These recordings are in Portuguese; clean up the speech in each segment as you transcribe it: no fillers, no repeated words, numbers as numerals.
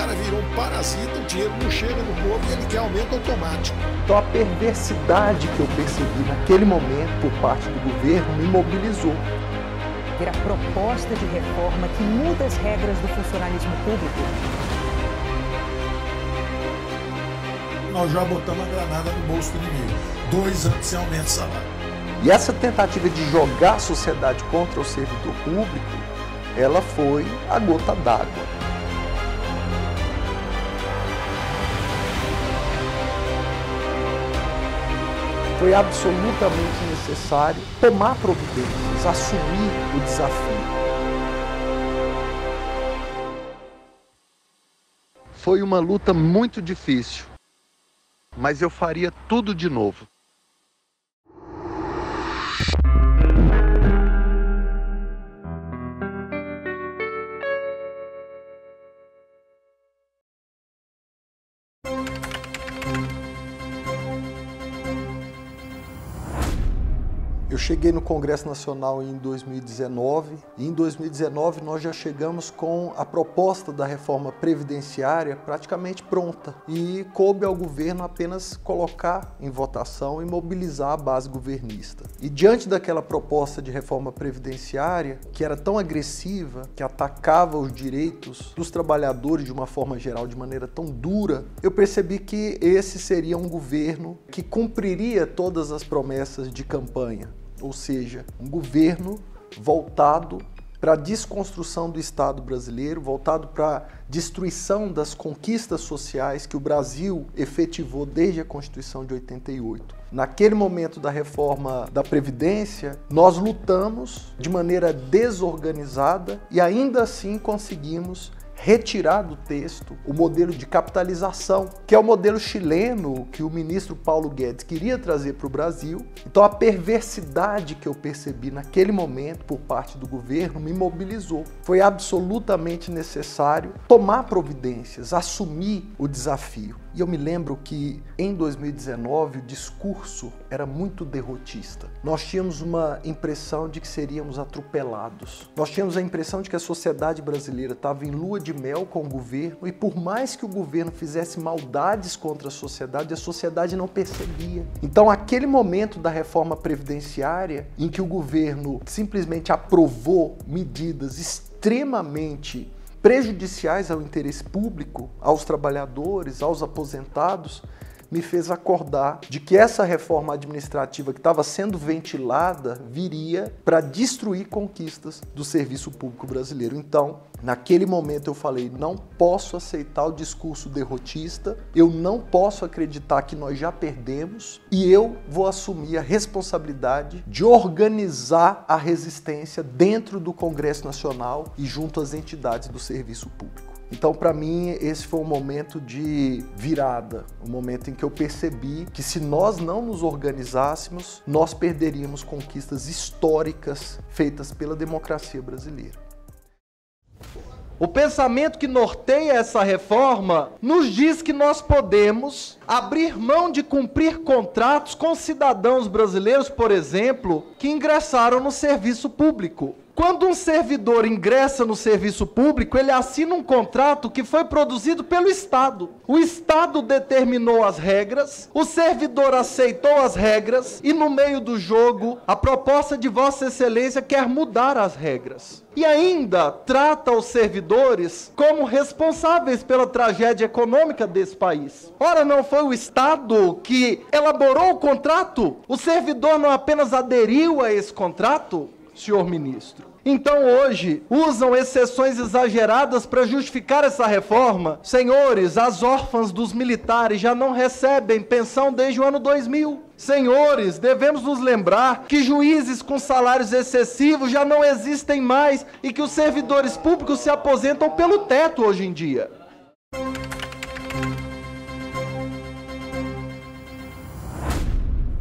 cara virou um parasita, o dinheiro não chega no povo e ele quer aumento automático. Então a perversidade que eu percebi naquele momento por parte do governo me mobilizou. Ter a proposta de reforma que muda as regras do funcionalismo público. Nós já botamos a granada no bolso do inimigo. 2 anos sem aumento de salário. E essa tentativa de jogar a sociedade contra o servidor público, ela foi a gota d'água. Foi absolutamente necessário tomar providências, assumir o desafio. Foi uma luta muito difícil, mas eu faria tudo de novo. Eu cheguei no Congresso Nacional em 2019 e em 2019 nós já chegamos com a proposta da reforma previdenciária praticamente pronta e coube ao governo apenas colocar em votação e mobilizar a base governista. E diante daquela proposta de reforma previdenciária, que era tão agressiva, que atacava os direitos dos trabalhadores de uma forma geral de maneira tão dura, eu percebi que esse seria um governo que cumpriria todas as promessas de campanha. Ou seja, um governo voltado para a desconstrução do Estado brasileiro, voltado para a destruição das conquistas sociais que o Brasil efetivou desde a Constituição de 88. Naquele momento da reforma da Previdência, nós lutamos de maneira desorganizada e ainda assim conseguimos retirar do texto o modelo de capitalização, que é o modelo chileno que o ministro Paulo Guedes queria trazer para o Brasil. Então a perversidade que eu percebi naquele momento por parte do governo me mobilizou. Foi absolutamente necessário tomar providências, assumir o desafio. E eu me lembro que em 2019 o discurso era muito derrotista. Nós tínhamos uma impressão de que seríamos atropelados. Nós tínhamos a impressão de que a sociedade brasileira estava em lua de mel com o governo e por mais que o governo fizesse maldades contra a sociedade não percebia. Então aquele momento da reforma previdenciária em que o governo simplesmente aprovou medidas extremamente prejudiciais ao interesse público, aos trabalhadores, aos aposentados, me fez acordar de que essa reforma administrativa que estava sendo ventilada viria para destruir conquistas do serviço público brasileiro. Então, naquele momento eu falei, não posso aceitar o discurso derrotista, eu não posso acreditar que nós já perdemos e eu vou assumir a responsabilidade de organizar a resistência dentro do Congresso Nacional e junto às entidades do serviço público. Então, para mim, esse foi um momento de virada, um momento em que eu percebi que se nós não nos organizássemos, nós perderíamos conquistas históricas feitas pela democracia brasileira. O pensamento que norteia essa reforma nos diz que nós podemos abrir mão de cumprir contratos com cidadãos brasileiros, por exemplo, que ingressaram no serviço público. Quando um servidor ingressa no serviço público, ele assina um contrato que foi produzido pelo Estado. O Estado determinou as regras, o servidor aceitou as regras e no meio do jogo, a proposta de Vossa Excelência quer mudar as regras. E ainda trata os servidores como responsáveis pela tragédia econômica desse país. Ora, não foi o Estado que elaborou o contrato? O servidor não apenas aderiu a esse contrato, senhor ministro? Então hoje usam exceções exageradas para justificar essa reforma. Senhores, as órfãs dos militares já não recebem pensão desde o ano 2000. Senhores, devemos nos lembrar que juízes com salários excessivos já não existem mais e que os servidores públicos se aposentam pelo teto hoje em dia.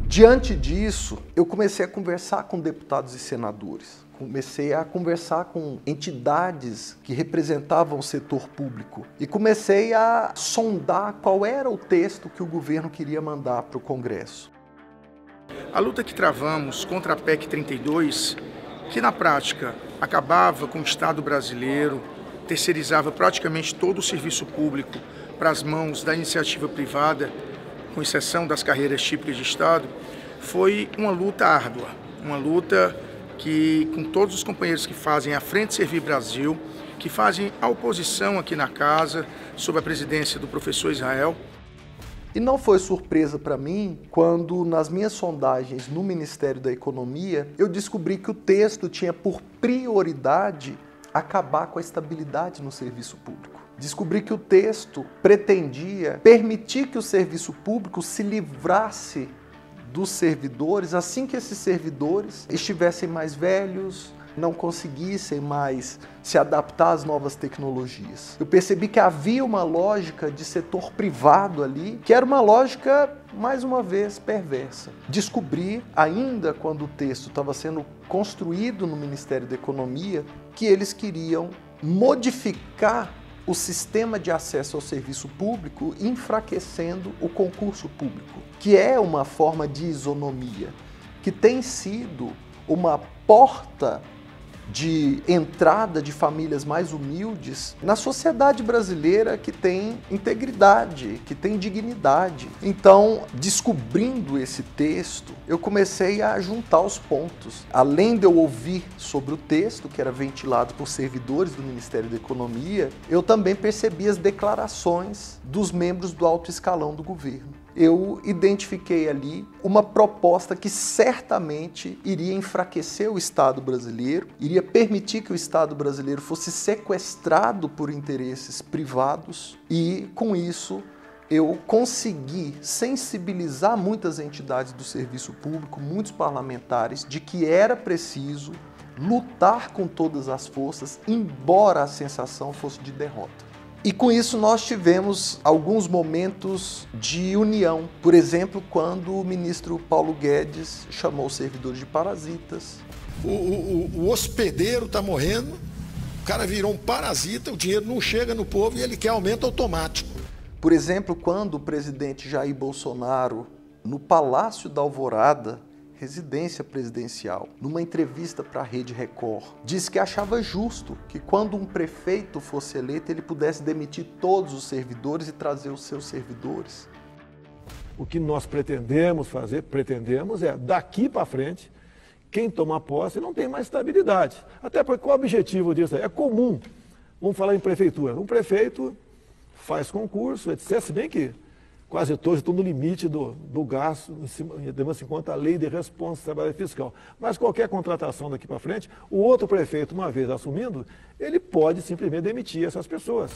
Diante disso, eu comecei a conversar com deputados e senadores. Comecei a conversar com entidades que representavam o setor público e comecei a sondar qual era o texto que o governo queria mandar para o Congresso. A luta que travamos contra a PEC 32, que na prática acabava com o Estado brasileiro, terceirizava praticamente todo o serviço público para as mãos da iniciativa privada, com exceção das carreiras típicas de Estado, foi uma luta árdua, uma luta que, com todos os companheiros que fazem a Frente Servir Brasil, que fazem a oposição aqui na casa, sob a presidência do professor Israel. E não foi surpresa para mim quando, nas minhas sondagens no Ministério da Economia, eu descobri que o texto tinha por prioridade acabar com a estabilidade no serviço público. Descobri que o texto pretendia permitir que o serviço público se livrasse dos servidores assim que esses servidores estivessem mais velhos, não conseguissem mais se adaptar às novas tecnologias. Eu percebi que havia uma lógica de setor privado ali, que era uma lógica, mais uma vez, perversa. Descobri, ainda quando o texto estava sendo construído no Ministério da Economia, que eles queriam modificar o sistema de acesso ao serviço público, enfraquecendo o concurso público, que é uma forma de isonomia, que tem sido uma porta de entrada de famílias mais humildes na sociedade brasileira que tem integridade, que tem dignidade. Então, descobrindo esse texto, eu comecei a juntar os pontos. Além de eu ouvir sobre o texto, que era ventilado por servidores do Ministério da Economia, eu também percebi as declarações dos membros do alto escalão do governo. Eu identifiquei ali uma proposta que certamente iria enfraquecer o Estado brasileiro, iria permitir que o Estado brasileiro fosse sequestrado por interesses privados e, com isso, eu consegui sensibilizar muitas entidades do serviço público, muitos parlamentares, de que era preciso lutar com todas as forças, embora a sensação fosse de derrota. E com isso nós tivemos alguns momentos de união. Por exemplo, quando o ministro Paulo Guedes chamou os servidores de parasitas. O hospedeiro está morrendo, o cara virou um parasita, o dinheiro não chega no povo e ele quer aumento automático. Por exemplo, quando o presidente Jair Bolsonaro, no Palácio da Alvorada, residência presidencial, numa entrevista para a Rede Record, disse que achava justo que quando um prefeito fosse eleito, ele pudesse demitir todos os servidores e trazer os seus servidores. O que nós pretendemos é, daqui para frente, quem toma posse não tem mais estabilidade. Até porque o objetivo disso é comum. Vamos falar em prefeitura. Um prefeito faz concurso, etc. Se bem que quase todos estão no limite do gasto, levando-se em conta a lei de responsabilidade fiscal. Mas qualquer contratação daqui para frente, o outro prefeito, uma vez assumindo, ele pode simplesmente demitir essas pessoas.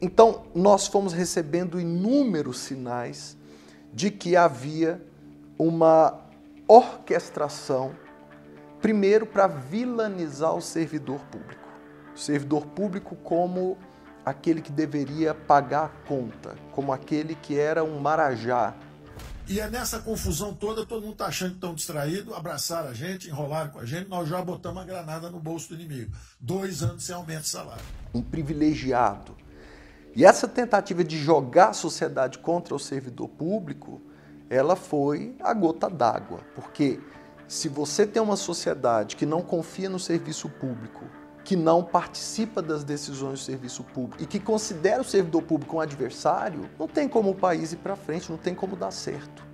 Então, nós fomos recebendo inúmeros sinais de que havia uma orquestração, primeiro para vilanizar o servidor público. O servidor público como aquele que deveria pagar a conta, como aquele que era um marajá. E é nessa confusão toda, todo mundo está achando que estão distraídos, abraçaram a gente, enrolaram com a gente, nós já botamos a granada no bolso do inimigo. 2 anos sem aumento de salário. Um privilegiado. E essa tentativa de jogar a sociedade contra o servidor público, ela foi a gota d'água. Porque se você tem uma sociedade que não confia no serviço público, que não participa das decisões do serviço público e que considera o servidor público um adversário, não tem como o país ir para frente, não tem como dar certo.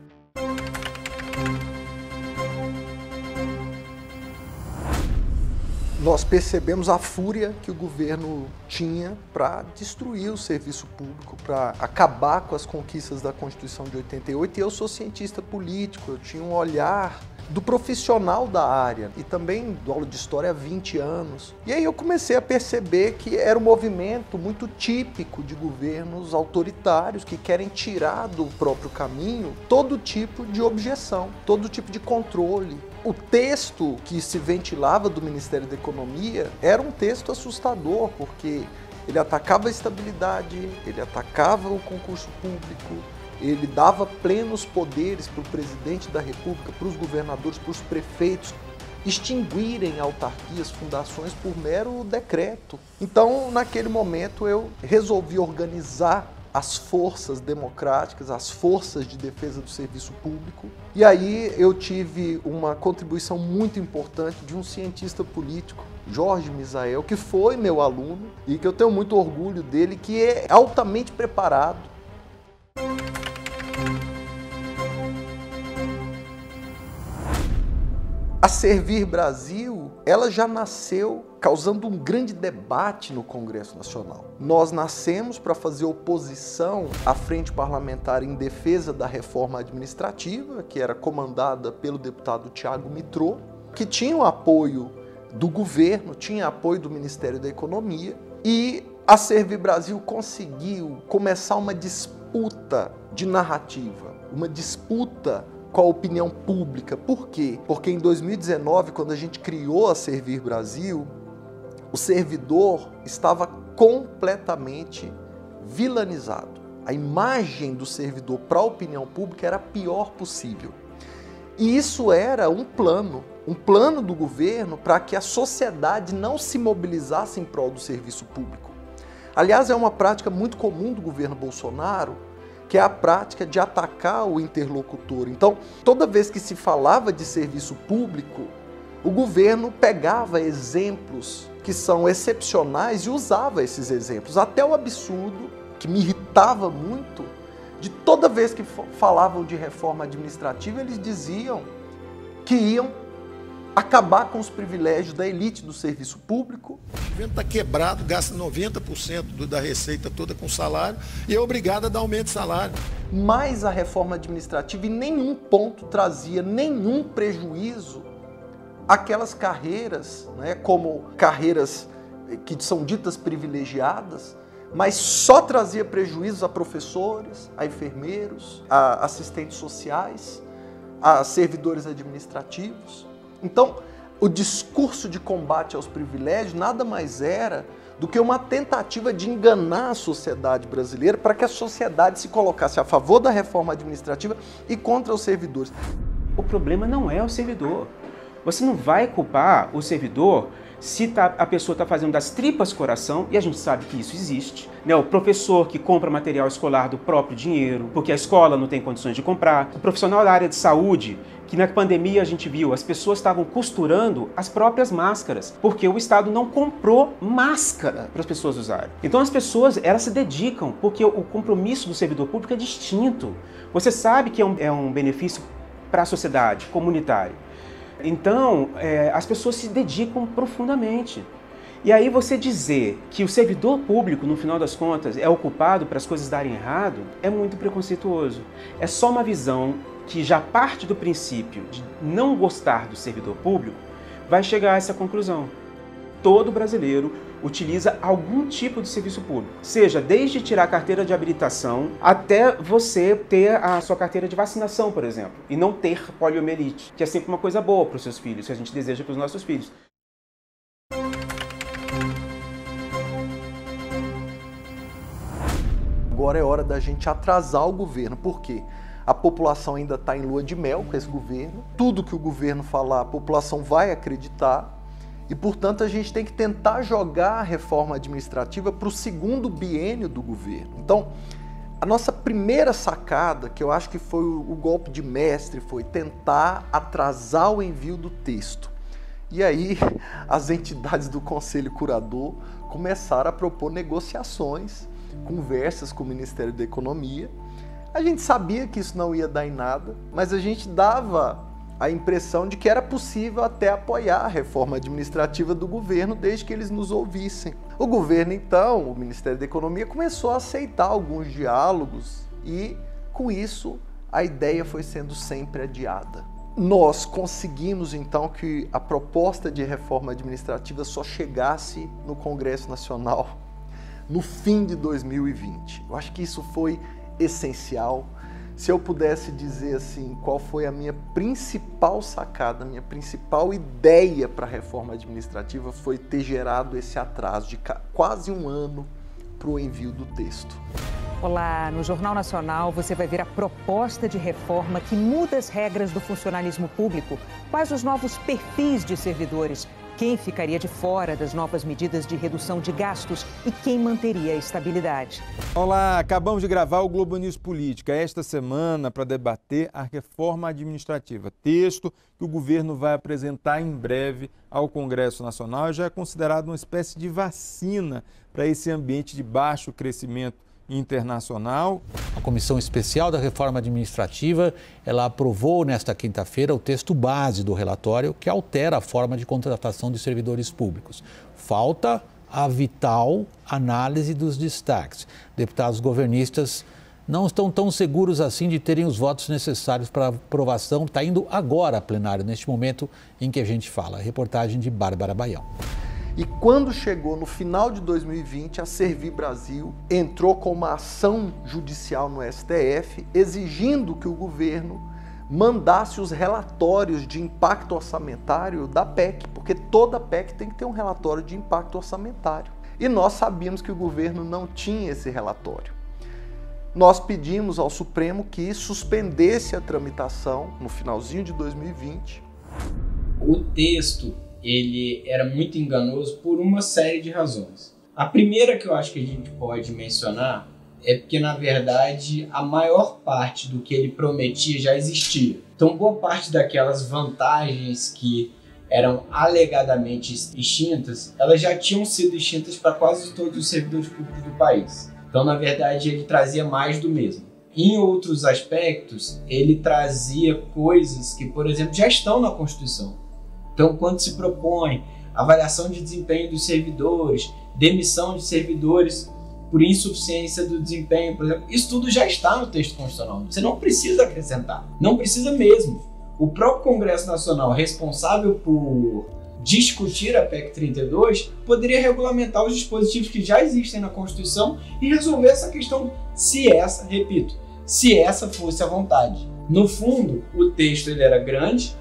Nós percebemos a fúria que o governo tinha para destruir o serviço público, para acabar com as conquistas da Constituição de 88, e eu sou cientista político, eu tinha um olhar do profissional da área e também do aula de história há 20 anos. E aí eu comecei a perceber que era um movimento muito típico de governos autoritários que querem tirar do próprio caminho todo tipo de objeção, todo tipo de controle. O texto que se ventilava do Ministério da Economia era um texto assustador, porque ele atacava a estabilidade, ele atacava o concurso público, ele dava plenos poderes para o presidente da República, para os governadores, para os prefeitos extinguirem autarquias, fundações por mero decreto. Então, naquele momento, eu resolvi organizar as forças democráticas, as forças de defesa do serviço público. E aí eu tive uma contribuição muito importante de um cientista político Jorge Misael, que foi meu aluno e que eu tenho muito orgulho dele, que é altamente preparado. A Servir Brasil, ela já nasceu causando um grande debate no Congresso Nacional. Nós nascemos para fazer oposição à Frente Parlamentar em defesa da reforma administrativa, que era comandada pelo deputado Thiago Mitrô, que tinha o apoio do governo, tinha apoio do Ministério da Economia, e a Servir Brasil conseguiu começar uma disputa de narrativa, uma disputa com a opinião pública. Por quê? Porque em 2019, quando a gente criou a Servir Brasil, o servidor estava completamente vilanizado. A imagem do servidor para a opinião pública era a pior possível. E isso era um plano do governo para que a sociedade não se mobilizasse em prol do serviço público. Aliás, é uma prática muito comum do governo Bolsonaro, que é a prática de atacar o interlocutor. Então, toda vez que se falava de serviço público, o governo pegava exemplos que são excepcionais e usava esses exemplos. Até o absurdo, que me irritava muito, de toda vez que falavam de reforma administrativa, eles diziam que iam acabar com os privilégios da elite do serviço público. O governo está quebrado, gasta 90% da receita toda com salário e é obrigado a dar aumento de salário. Mas a reforma administrativa em nenhum ponto trazia nenhum prejuízo àquelas carreiras, né, como carreiras que são ditas privilegiadas, mas só trazia prejuízos a professores, a enfermeiros, a assistentes sociais, a servidores administrativos. Então, o discurso de combate aos privilégios nada mais era do que uma tentativa de enganar a sociedade brasileira para que a sociedade se colocasse a favor da reforma administrativa e contra os servidores. O problema não é o servidor. Você não vai culpar o servidor se a pessoa está fazendo das tripas coração, e a gente sabe que isso existe, né? O professor que compra material escolar do próprio dinheiro, porque a escola não tem condições de comprar. O profissional da área de saúde, que na pandemia a gente viu, as pessoas estavam costurando as próprias máscaras, porque o Estado não comprou máscara para as pessoas usarem. Então as pessoas, elas se dedicam, porque o compromisso do servidor público é distinto. Você sabe que é um benefício para a sociedade, comunitário. Então, as pessoas se dedicam profundamente. E aí você dizer que o servidor público, no final das contas, é o culpado para as coisas darem errado, é muito preconceituoso. É só uma visão que já parte do princípio de não gostar do servidor público, vai chegar a essa conclusão. Todo brasileiro utiliza algum tipo de serviço público, seja desde tirar a carteira de habilitação até você ter a sua carteira de vacinação, por exemplo, e não ter poliomielite, que é sempre uma coisa boa para os seus filhos, que a gente deseja para os nossos filhos. Agora é hora da gente atrasar o governo. Por quê? A população ainda está em lua de mel com esse governo. Tudo que o governo falar, a população vai acreditar. E, portanto, a gente tem que tentar jogar a reforma administrativa para o segundo biênio do governo. Então, a nossa primeira sacada, que eu acho que foi o golpe de mestre, foi tentar atrasar o envio do texto. E aí, as entidades do Conselho Curador começaram a propor negociações, conversas com o Ministério da Economia. A gente sabia que isso não ia dar em nada, mas a gente dava a impressão de que era possível até apoiar a reforma administrativa do governo desde que eles nos ouvissem. O governo, então, o Ministério da Economia, começou a aceitar alguns diálogos e, com isso, a ideia foi sendo sempre adiada. Nós conseguimos, então, que a proposta de reforma administrativa só chegasse no Congresso Nacional no fim de 2020. Eu acho que isso foi essencial. Se eu pudesse dizer assim, qual foi a minha principal sacada, a minha principal ideia para a reforma administrativa foi ter gerado esse atraso de quase um ano para o envio do texto. Olá, no Jornal Nacional você vai ver a proposta de reforma que muda as regras do funcionalismo público, quais os novos perfis de servidores, quem ficaria de fora das novas medidas de redução de gastos e quem manteria a estabilidade. Olá, acabamos de gravar o Globo News Política esta semana para debater a reforma administrativa, texto que o governo vai apresentar em breve ao Congresso Nacional e já é considerado uma espécie de vacina para esse ambiente de baixo crescimento internacional. A Comissão Especial da Reforma Administrativa, ela aprovou nesta quinta-feira o texto base do relatório que altera a forma de contratação de servidores públicos. Falta a vital análise dos destaques. Deputados governistas não estão tão seguros assim de terem os votos necessários para aprovação. Está indo agora a plenário, neste momento em que a gente fala. A reportagem de Bárbara Baião. E quando chegou no final de 2020, a Servir Brasil entrou com uma ação judicial no STF, exigindo que o governo mandasse os relatórios de impacto orçamentário da PEC, porque toda PEC tem que ter um relatório de impacto orçamentário. E nós sabíamos que o governo não tinha esse relatório. Nós pedimos ao Supremo que suspendesse a tramitação no finalzinho de 2020. O texto ele era muito enganoso por uma série de razões. A primeira que eu acho que a gente pode mencionar é porque, na verdade, a maior parte do que ele prometia já existia. Então, boa parte daquelas vantagens que eram alegadamente extintas, elas já tinham sido extintas para quase todos os servidores públicos do país. Então, na verdade, ele trazia mais do mesmo. Em outros aspectos, ele trazia coisas que, por exemplo, já estão na Constituição. Então, quando se propõe avaliação de desempenho dos servidores, demissão de servidores por insuficiência do desempenho, por exemplo, isso tudo já está no texto constitucional. Você não precisa acrescentar, não precisa mesmo. O próprio Congresso Nacional, responsável por discutir a PEC 32, poderia regulamentar os dispositivos que já existem na Constituição e resolver essa questão se essa fosse a vontade. No fundo, o texto ele era grande,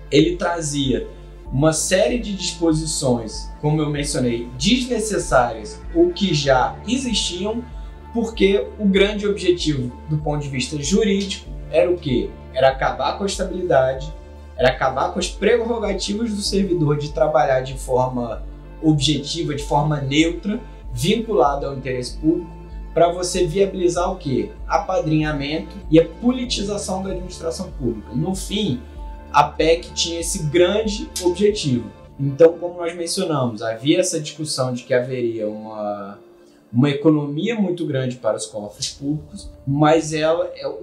ele trazia uma série de disposições, como eu mencionei, desnecessárias ou que já existiam, porque o grande objetivo do ponto de vista jurídico era o quê? Era acabar com a estabilidade, era acabar com as prerrogativas do servidor de trabalhar de forma objetiva, de forma neutra, vinculada ao interesse público, para você viabilizar o quê? Apadrinhamento e a politização da administração pública. No fim, a PEC tinha esse grande objetivo. Então, como nós mencionamos, havia essa discussão de que haveria uma economia muito grande para os cofres públicos, mas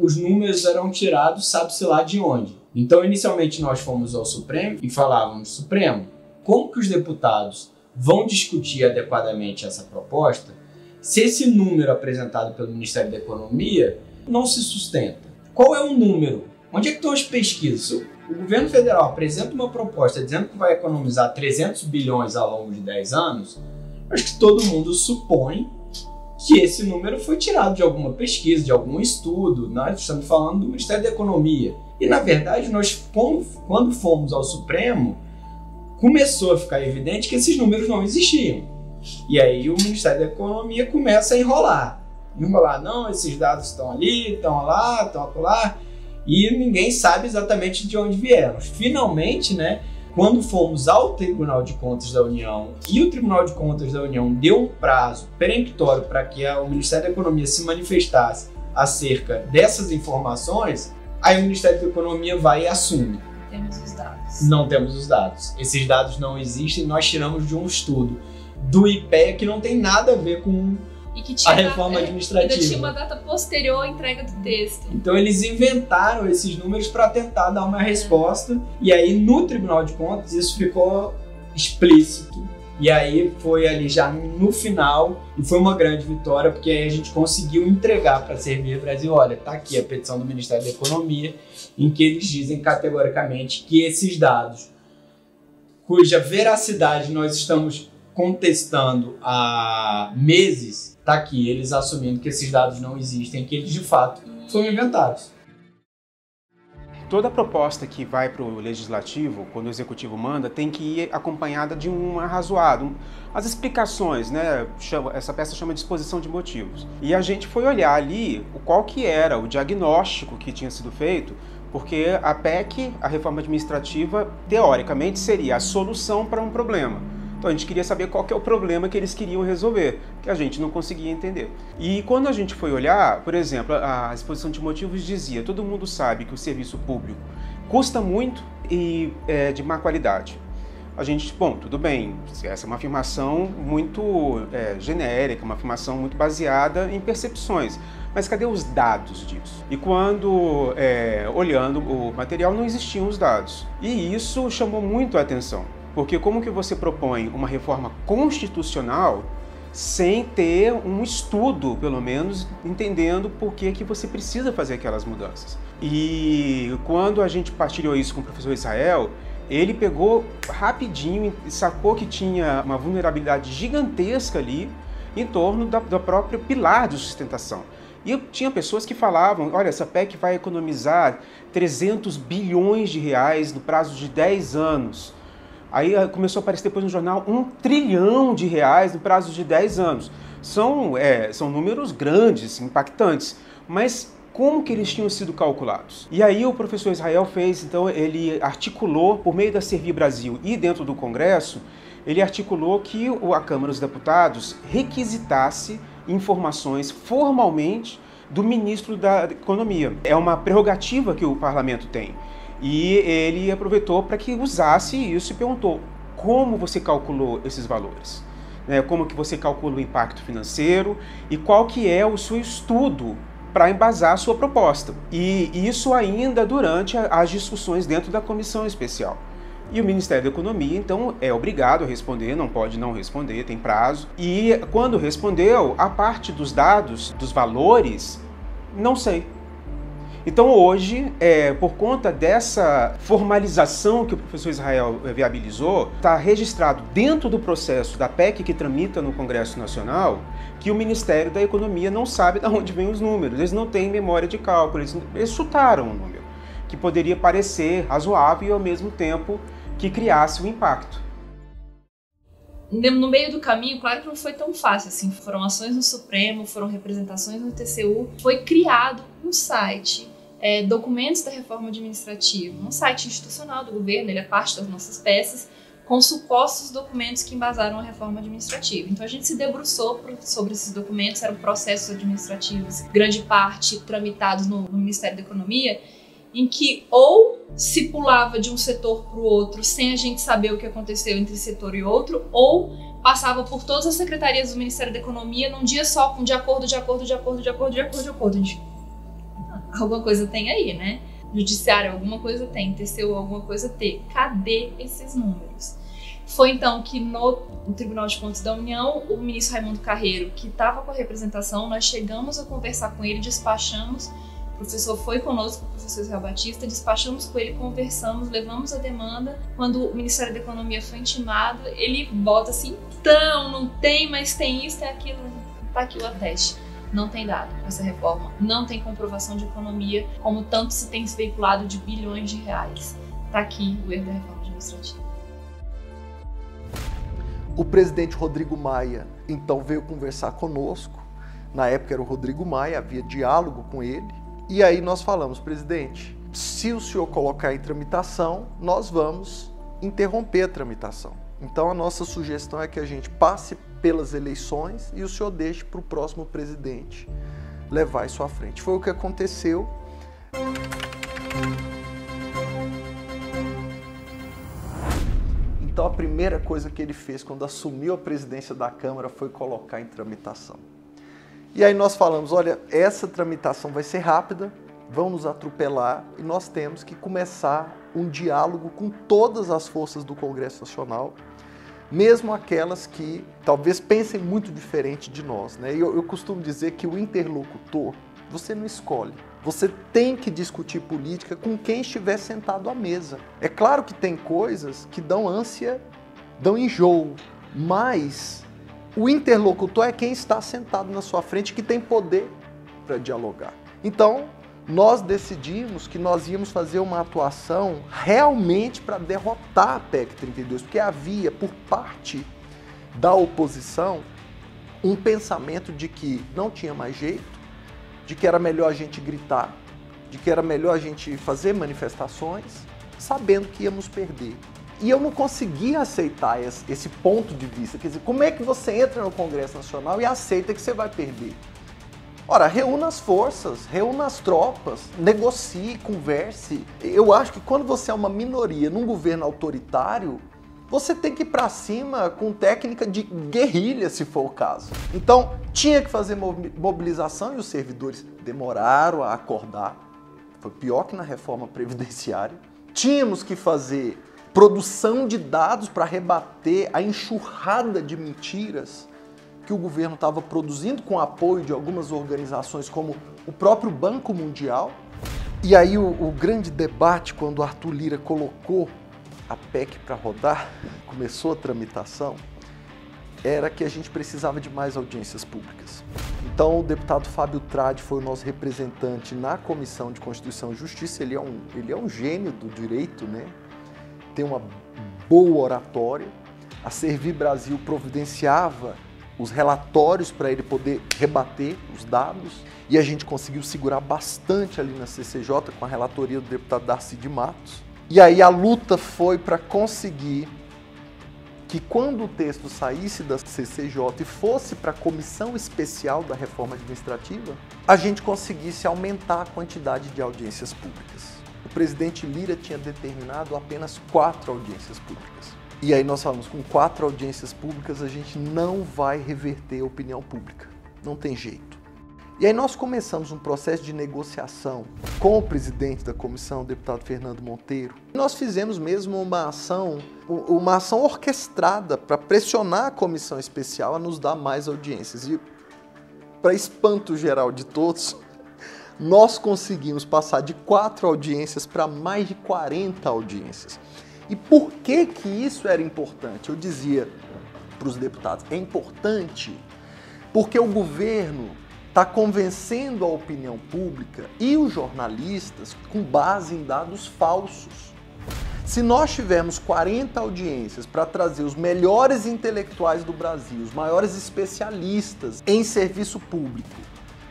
os números eram tirados sabe-se lá de onde. Então, inicialmente, nós fomos ao Supremo e falávamos, Supremo, como que os deputados vão discutir adequadamente essa proposta se esse número apresentado pelo Ministério da Economia não se sustenta? Qual é o número? Onde é que estão as pesquisas? O governo federal apresenta uma proposta dizendo que vai economizar 300 bilhões ao longo de 10 anos, acho que todo mundo supõe que esse número foi tirado de alguma pesquisa, de algum estudo. Nós estamos falando do Ministério da Economia. E, na verdade, nós, quando fomos ao Supremo, começou a ficar evidente que esses números não existiam. E aí o Ministério da Economia começa a enrolar. Não, esses dados estão ali, estão lá, estão acolá. E ninguém sabe exatamente de onde vieram. Finalmente, quando fomos ao Tribunal de Contas da União e o Tribunal de Contas da União deu um prazo peremptório para que o Ministério da Economia se manifestasse acerca dessas informações, aí o Ministério da Economia vai e assume. Temos os dados. Não temos os dados. Esses dados não existem, nós tiramos de um estudo do IPEA que não tem nada a ver com a reforma administrativa. Ainda tinha uma data posterior à entrega do texto. Então eles inventaram esses números para tentar dar uma resposta, e aí no Tribunal de Contas isso ficou explícito. E aí foi ali já no final, e foi uma grande vitória, porque aí a gente conseguiu entregar para a Servir Brasil, olha, está aqui a petição do Ministério da Economia, em que eles dizem categoricamente que esses dados, cuja veracidade nós estamos contestando há meses, está aqui, eles assumindo que esses dados não existem, que eles de fato foram inventados. Toda proposta que vai para o Legislativo, quando o Executivo manda, tem que ir acompanhada de um arrazoado. As explicações, essa peça chama de exposição de motivos. E a gente foi olhar ali qual que era o diagnóstico que tinha sido feito Porque a PEC, a reforma administrativa, teoricamente seria a solução para um problema. Então a gente queria saber qual que é o problema que eles queriam resolver, que a gente não conseguia entender. E quando a gente foi olhar, por exemplo, a exposição de motivos dizia: todo mundo sabe que o serviço público custa muito e é de má qualidade. A gente, bom, tudo bem, essa é uma afirmação muito genérica, uma afirmação muito baseada em percepções. Mas cadê os dados disso? E quando, olhando o material, não existiam os dados. E isso chamou muito a atenção, porque como que você propõe uma reforma constitucional sem ter um estudo, pelo menos, entendendo por que você precisa fazer aquelas mudanças? E quando a gente partilhou isso com o professor Israel, ele pegou rapidinho e sacou que tinha uma vulnerabilidade gigantesca ali em torno da própria pilar de sustentação. E tinha pessoas que falavam: olha, essa PEC vai economizar 300 bilhões de reais no prazo de 10 anos. Aí começou a aparecer depois no jornal 1 trilhão de reais no prazo de 10 anos. São números grandes, impactantes, mas como que eles tinham sido calculados? E aí o professor Israel fez, então ele articulou, por meio da Servir Brasil e dentro do Congresso, ele articulou que a Câmara dos Deputados requisitasse informações formalmente do ministro da Economia. É uma prerrogativa que o parlamento tem. E ele aproveitou para que usasse isso e perguntou: como você calculou esses valores? Como que você calcula o impacto financeiro e qual que é o seu estudo para embasar a sua proposta? E isso ainda durante as discussões dentro da comissão especial. E o Ministério da Economia, então, é obrigado a responder, não pode não responder, tem prazo. E quando respondeu, a parte dos dados, dos valores, não sei. Então hoje, por conta dessa formalização que o professor Israel viabilizou, está registrado dentro do processo da PEC que tramita no Congresso Nacional, que o Ministério da Economia não sabe de onde vêm os números, eles não têm memória de cálculo, eles chutaram um número que poderia parecer razoável e ao mesmo tempo que criasse um impacto. No meio do caminho, claro que não foi tão fácil assim, foram ações no Supremo, foram representações no TCU, foi criado um site, documentos da reforma administrativa, um site institucional do governo, ele é parte das nossas peças, com supostos documentos que embasaram a reforma administrativa. Então a gente se debruçou sobre esses documentos, eram processos administrativos, grande parte tramitados no Ministério da Economia, em que ou se pulava de um setor para o outro sem a gente saber o que aconteceu entre setor e outro, ou passava por todas as secretarias do Ministério da Economia num dia só, com de acordo. Alguma coisa tem aí, né? Judiciário, alguma coisa tem, TCU, alguma coisa tem. Cadê esses números? Foi então que no Tribunal de Contas da União, o ministro Raimundo Carreiro, que estava com a representação, nós chegamos a conversar com ele, despachamos. O professor foi conosco, o professor Israel Batista, despachamos com ele, conversamos, levamos a demanda. Quando o Ministério da Economia foi intimado, ele bota assim: então, não tem, mas tem isso, tem aquilo, tá aqui o ateste. Não tem dado essa reforma, não tem comprovação de economia, como tanto se tem veiculado de bilhões de reais. Tá aqui o erro da reforma administrativa. O presidente Rodrigo Maia, então, veio conversar conosco. Na época era o Rodrigo Maia, havia diálogo com ele. E aí nós falamos: presidente, se o senhor colocar em tramitação, nós vamos interromper a tramitação. Então a nossa sugestão é que a gente passe pelas eleições e o senhor deixe para o próximo presidente levar isso à frente. Foi o que aconteceu. Então a primeira coisa que ele fez quando assumiu a presidência da Câmara foi colocar em tramitação. E aí nós falamos: olha, essa tramitação vai ser rápida, vão nos atropelar e nós temos que começar um diálogo com todas as forças do Congresso Nacional, mesmo aquelas que talvez pensem muito diferente de nós, né? Eu costumo dizer que o interlocutor, você não escolhe. Você tem que discutir política com quem estiver sentado à mesa. É claro que tem coisas que dão ânsia, dão enjoo, mas o interlocutor é quem está sentado na sua frente, que tem poder para dialogar. Então, nós decidimos que nós íamos fazer uma atuação realmente para derrotar a PEC 32, porque havia, por parte da oposição, um pensamento de que não tinha mais jeito, de que era melhor a gente gritar de que era melhor a gente fazer manifestações sabendo que íamos perder. E eu não conseguia aceitar esse ponto de vista. Quer dizer, como é que você entra no Congresso Nacional e aceita que você vai perder? Ora, reúna as forças, reúna as tropas, negocie, converse. Eu acho que quando você é uma minoria num governo autoritário, você tem que ir para cima com técnica de guerrilha, se for o caso. Então, tinha que fazer mobilização e os servidores demoraram a acordar. Foi pior que na reforma previdenciária. Tínhamos que fazer produção de dados para rebater a enxurrada de mentiras que o governo estava produzindo com o apoio de algumas organizações como o próprio Banco Mundial. E aí o grande debate, quando Arthur Lira colocou a PEC para rodar, começou a tramitação, era que a gente precisava de mais audiências públicas. Então o deputado Fábio Tradi foi o nosso representante na Comissão de Constituição e Justiça. Ele é um gênio do direito, né? Tem uma boa oratória. A Servir Brasil providenciava os relatórios para ele poder rebater os dados, e a gente conseguiu segurar bastante ali na CCJ com a relatoria do deputado Darcy de Matos. E aí a luta foi para conseguir que quando o texto saísse da CCJ e fosse para a Comissão Especial da Reforma Administrativa, a gente conseguisse aumentar a quantidade de audiências públicas. O presidente Lira tinha determinado apenas 4 audiências públicas. E aí nós falamos, com 4 audiências públicas a gente não vai reverter a opinião pública, não tem jeito. E aí nós começamos um processo de negociação com o presidente da comissão, o deputado Fernando Monteiro. Nós fizemos mesmo uma ação orquestrada para pressionar a comissão especial a nos dar mais audiências. E para espanto geral de todos, nós conseguimos passar de 4 audiências para mais de 40 audiências. E por que que isso era importante? Eu dizia para os deputados, é importante porque o governo está convencendo a opinião pública e os jornalistas com base em dados falsos. Se nós tivermos 40 audiências para trazer os melhores intelectuais do Brasil, os maiores especialistas em serviço público,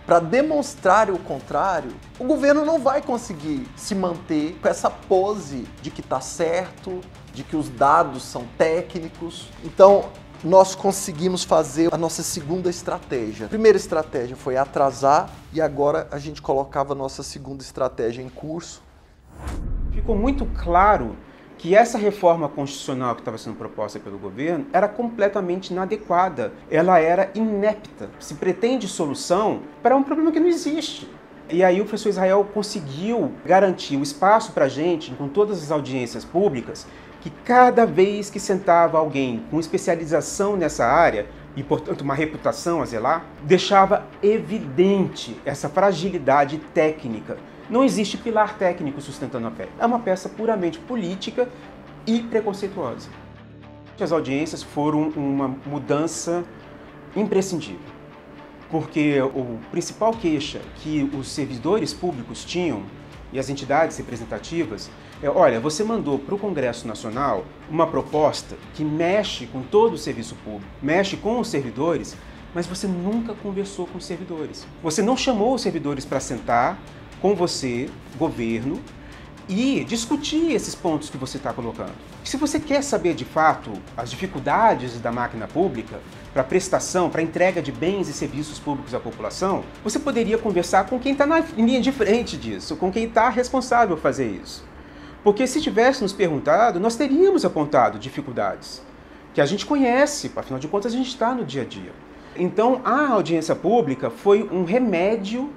para demonstrar o contrário, o governo não vai conseguir se manter com essa pose de que está certo, de que os dados são técnicos. Então, nós conseguimos fazer a nossa segunda estratégia. A primeira estratégia foi atrasar e agora a gente colocava a nossa segunda estratégia em curso. Ficou muito claro que essa reforma constitucional que estava sendo proposta pelo governo era completamente inadequada. Ela era inepta. Se pretende solução para um problema que não existe. E aí o professor Israel conseguiu garantir o espaço para a gente, com todas as audiências públicas, que cada vez que sentava alguém com especialização nessa área, e portanto uma reputação a zelar, deixava evidente essa fragilidade técnica. Não existe pilar técnico sustentando a PEC. É uma peça puramente política e preconceituosa. As audiências foram uma mudança imprescindível, porque o principal queixa que os servidores públicos tinham e as entidades representativas é, olha, você mandou para o Congresso Nacional uma proposta que mexe com todo o serviço público, mexe com os servidores, mas você nunca conversou com os servidores. Você não chamou os servidores para sentar com você, governo, e discutir esses pontos que você está colocando. Se você quer saber de fato as dificuldades da máquina pública para prestação, para entrega de bens e serviços públicos à população, você poderia conversar com quem está na linha de frente disso, com quem está responsável por fazer isso. Porque se tivesse nos perguntado, nós teríamos apontado dificuldades que a gente conhece, afinal de contas a gente está no dia a dia. Então a audiência pública foi um remédio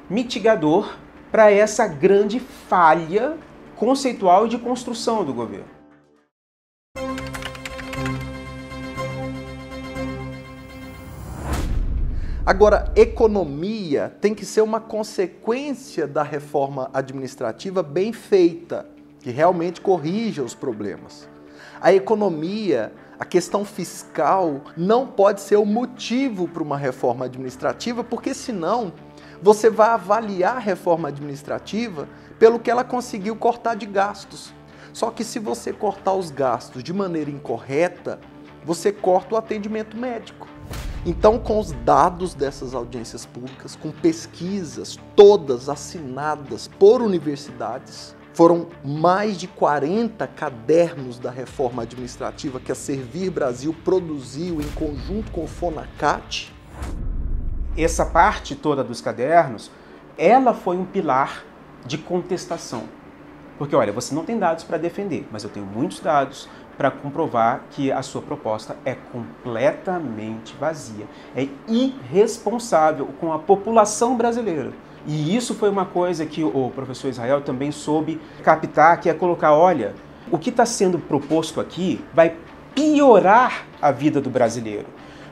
mitigador para essa grande falha conceitual e de construção do governo. Agora, economia tem que ser uma consequência da reforma administrativa bem feita, que realmente corrija os problemas. A economia, a questão fiscal, não pode ser o motivo para uma reforma administrativa, porque senão você vai avaliar a reforma administrativa pelo que ela conseguiu cortar de gastos. Só que se você cortar os gastos de maneira incorreta, você corta o atendimento médico. Então, com os dados dessas audiências públicas, com pesquisas todas assinadas por universidades, foram mais de 40 cadernos da reforma administrativa que a Servir Brasil produziu em conjunto com o Fonacat. Essa parte toda dos cadernos, ela foi um pilar de contestação. Porque, olha, você não tem dados para defender, mas eu tenho muitos dados para comprovar que a sua proposta é completamente vazia, é irresponsável com a população brasileira. E isso foi uma coisa que o professor Israel também soube captar, que é colocar, olha, o que está sendo proposto aqui vai piorar a vida do brasileiro,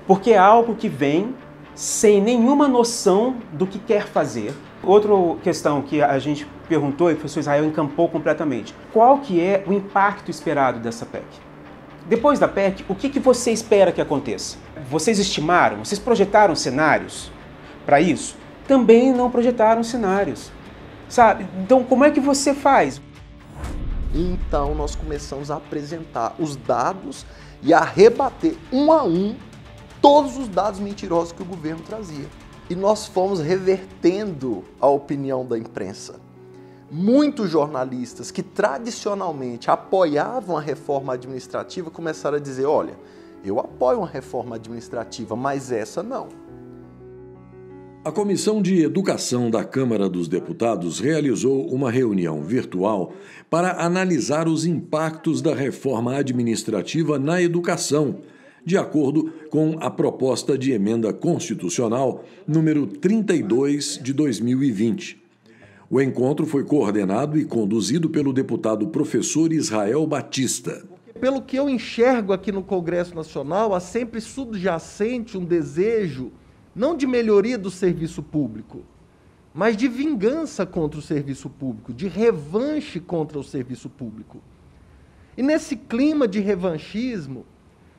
porque é algo que vem sem nenhuma noção do que quer fazer. Outra questão que a gente perguntou e o professor Israel encampou completamente. Qual que é o impacto esperado dessa PEC? Depois da PEC, o que você espera que aconteça? Vocês estimaram, vocês projetaram cenários para isso? Também não projetaram cenários, sabe? Então, como é que você faz? Então, nós começamos a apresentar os dados e a rebater um a um todos os dados mentirosos que o governo trazia. E nós fomos revertendo a opinião da imprensa. Muitos jornalistas que tradicionalmente apoiavam a reforma administrativa começaram a dizer, olha, eu apoio uma reforma administrativa, mas essa não. A Comissão de Educação da Câmara dos Deputados realizou uma reunião virtual para analisar os impactos da reforma administrativa na educação, de acordo com a proposta de emenda constitucional número 32 de 2020. O encontro foi coordenado e conduzido pelo deputado professor Israel Batista. Pelo que eu enxergo aqui no Congresso Nacional, há sempre subjacente um desejo, não de melhoria do serviço público, mas de vingança contra o serviço público, de revanche contra o serviço público. E nesse clima de revanchismo,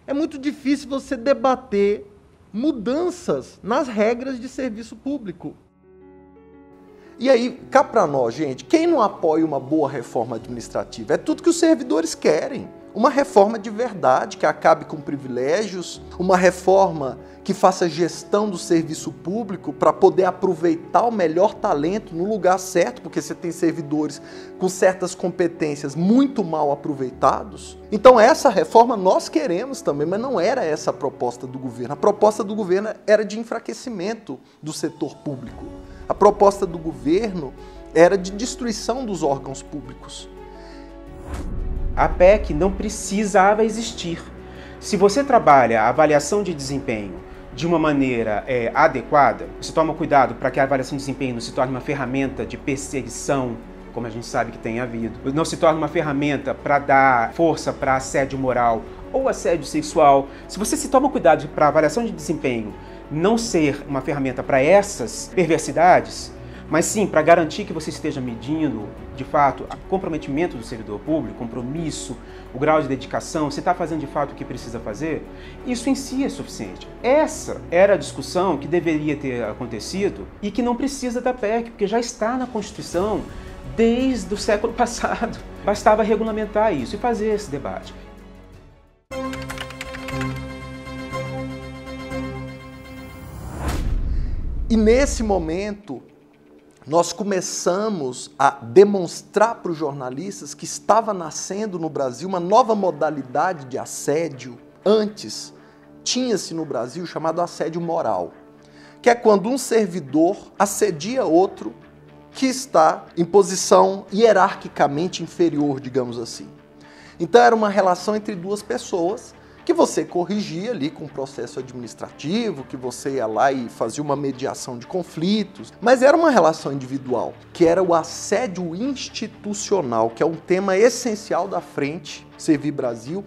é muito difícil você debater mudanças nas regras de serviço público. E aí, cá para nós, gente, quem não apoia uma boa reforma administrativa? É tudo que os servidores querem. Uma reforma de verdade, que acabe com privilégios, uma reforma que faça gestão do serviço público para poder aproveitar o melhor talento no lugar certo, porque você tem servidores com certas competências muito mal aproveitados. Então essa reforma nós queremos também, mas não era essa a proposta do governo. A proposta do governo era de enfraquecimento do setor público. A proposta do governo era de destruição dos órgãos públicos. A PEC não precisava existir. Se você trabalha a avaliação de desempenho de uma maneira adequada, você toma cuidado para que a avaliação de desempenho não se torne uma ferramenta de perseguição, como a gente sabe que tem havido, não se torne uma ferramenta para dar força para assédio moral ou assédio sexual. Se você se toma cuidado para a avaliação de desempenho não ser uma ferramenta para essas perversidades, mas sim para garantir que você esteja medindo, de fato, o comprometimento do servidor público, compromisso, o grau de dedicação, se está fazendo de fato o que precisa fazer, isso em si é suficiente. Essa era a discussão que deveria ter acontecido e que não precisa da PEC, porque já está na Constituição desde o século passado. Bastava regulamentar isso e fazer esse debate. E nesse momento, nós começamos a demonstrar para os jornalistas que estava nascendo no Brasil uma nova modalidade de assédio. Antes, tinha-se no Brasil chamado assédio moral, que é quando um servidor assedia outro que está em posição hierarquicamente inferior, digamos assim. Então era uma relação entre duas pessoas que você corrigia ali com um processo administrativo, que você ia lá e fazia uma mediação de conflitos, mas era uma relação individual, que era o assédio institucional, que é um tema essencial da Frente Servir Brasil,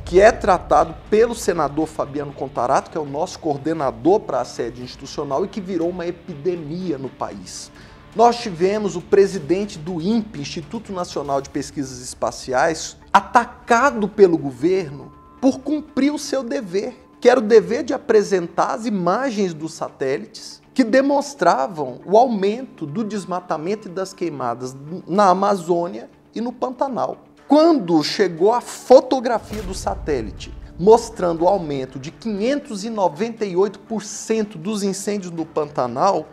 que é tratado pelo senador Fabiano Contarato, que é o nosso coordenador para assédio institucional e que virou uma epidemia no país. Nós tivemos o presidente do INPE, Instituto Nacional de Pesquisas Espaciais, atacado pelo governo por cumprir o seu dever, que era o dever de apresentar as imagens dos satélites que demonstravam o aumento do desmatamento e das queimadas na Amazônia e no Pantanal. Quando chegou a fotografia do satélite mostrando o aumento de 598% dos incêndios no Pantanal,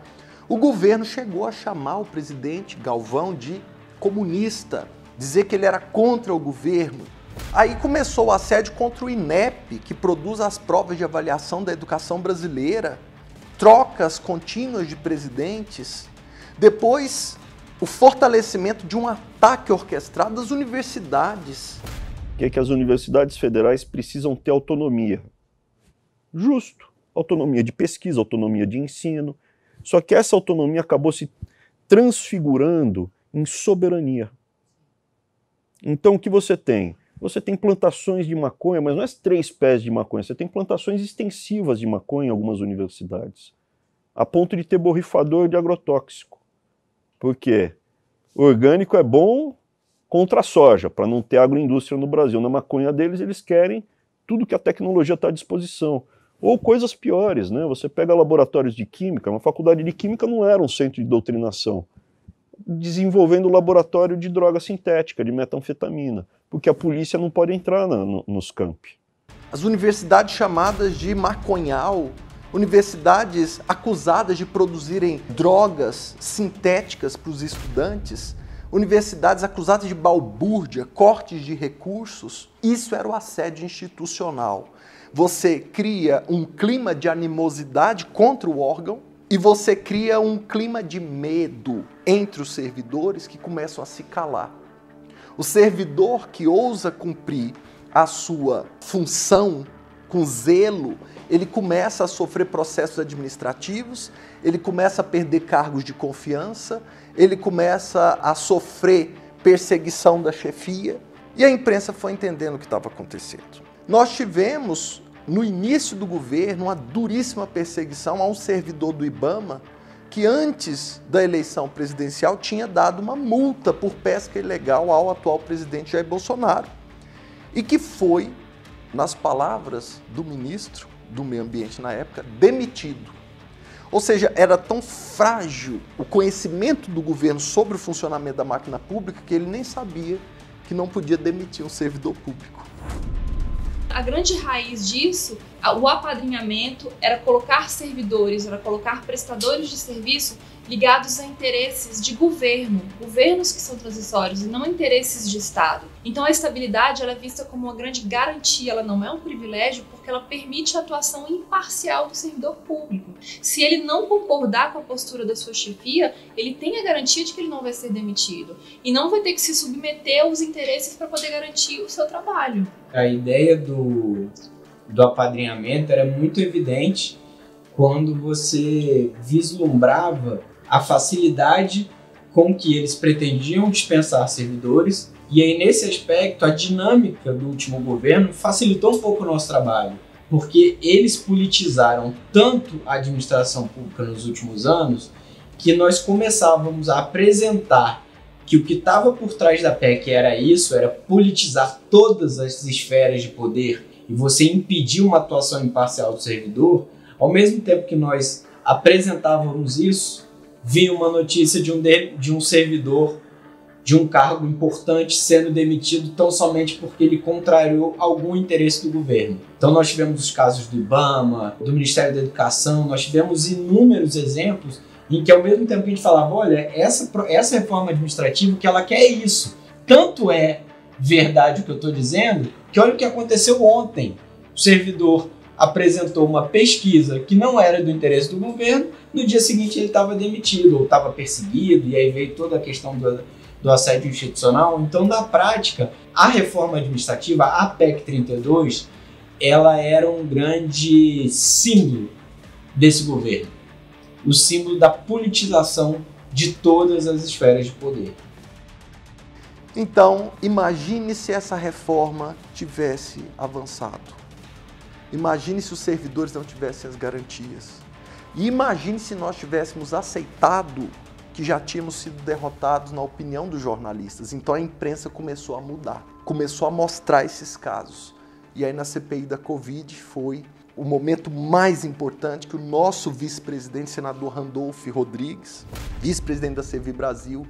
o governo chegou a chamar o presidente Galvão de comunista, dizer que ele era contra o governo. Aí começou o assédio contra o INEP, que produz as provas de avaliação da educação brasileira, trocas contínuas de presidentes. Depois, o fortalecimento de um ataque orquestrado às universidades. Que as universidades federais precisam ter autonomia. Justo. Autonomia de pesquisa, autonomia de ensino. Só que essa autonomia acabou se transfigurando em soberania. Então o que você tem? Você tem plantações de maconha, mas não é 3 pés de maconha, você tem plantações extensivas de maconha em algumas universidades, a ponto de ter borrifador de agrotóxico. Por quê? O orgânico é bom contra a soja, para não ter agroindústria no Brasil. Na maconha deles, eles querem tudo que a tecnologia está à disposição. Ou coisas piores, né? Você pega laboratórios de química, uma faculdade de química não era um centro de doutrinação, desenvolvendo laboratório de droga sintética, de metanfetamina, porque a polícia não pode entrar nos campi. As universidades chamadas de maconhal, universidades acusadas de produzirem drogas sintéticas para os estudantes, universidades acusadas de balbúrdia, cortes de recursos, isso era o assédio institucional. Você cria um clima de animosidade contra o órgão, e você cria um clima de medo entre os servidores que começam a se calar. O servidor que ousa cumprir a sua função com zelo, ele começa a sofrer processos administrativos, ele começa a perder cargos de confiança, ele começa a sofrer perseguição da chefia, e a imprensa foi entendendo o que estava acontecendo. Nós tivemos, no início do governo, uma duríssima perseguição a um servidor do IBAMA que antes da eleição presidencial tinha dado uma multa por pesca ilegal ao atual presidente Jair Bolsonaro e que foi, nas palavras do ministro do Meio Ambiente na época, demitido. Ou seja, era tão frágil o conhecimento do governo sobre o funcionamento da máquina pública que ele nem sabia que não podia demitir um servidor público. A grande raiz disso, o apadrinhamento, era colocar servidores, era colocar prestadores de serviço ligados a interesses de governo, governos que são transitórios e não interesses de Estado. Então a estabilidade ela é vista como uma grande garantia, ela não é um privilégio porque ela permite a atuação imparcial do servidor público. Se ele não concordar com a postura da sua chefia, ele tem a garantia de que ele não vai ser demitido e não vai ter que se submeter aos interesses para poder garantir o seu trabalho. A ideia do apadrinhamento era muito evidente quando você vislumbrava a facilidade com que eles pretendiam dispensar servidores, e aí nesse aspecto a dinâmica do último governo facilitou um pouco o nosso trabalho, porque eles politizaram tanto a administração pública nos últimos anos que nós começávamos a apresentar que o que estava por trás da PEC era isso, era politizar todas as esferas de poder e você impedir uma atuação imparcial do servidor. Ao mesmo tempo que nós apresentávamos isso, vinha uma notícia de um servidor de um cargo importante sendo demitido tão somente porque ele contrariou algum interesse do governo. Então nós tivemos os casos do IBAMA, do Ministério da Educação, nós tivemos inúmeros exemplos em que ao mesmo tempo que a gente falava, olha, essa reforma administrativa que ela quer é isso. Tanto é verdade o que eu estou dizendo, que olha o que aconteceu ontem. O servidor apresentou uma pesquisa que não era do interesse do governo, no dia seguinte ele estava demitido ou estava perseguido, e aí veio toda a questão do assédio institucional. Então, na prática, a reforma administrativa, a PEC 32, ela era um grande símbolo desse governo. O símbolo da politização de todas as esferas de poder. Então, imagine se essa reforma tivesse avançado. Imagine se os servidores não tivessem as garantias. E imagine se nós tivéssemos aceitado que já tínhamos sido derrotados na opinião dos jornalistas. Então a imprensa começou a mudar, começou a mostrar esses casos. E aí na CPI da Covid foi o momento mais importante que o nosso vice-presidente, senador Randolph Rodrigues, vice-presidente da Servibrasil,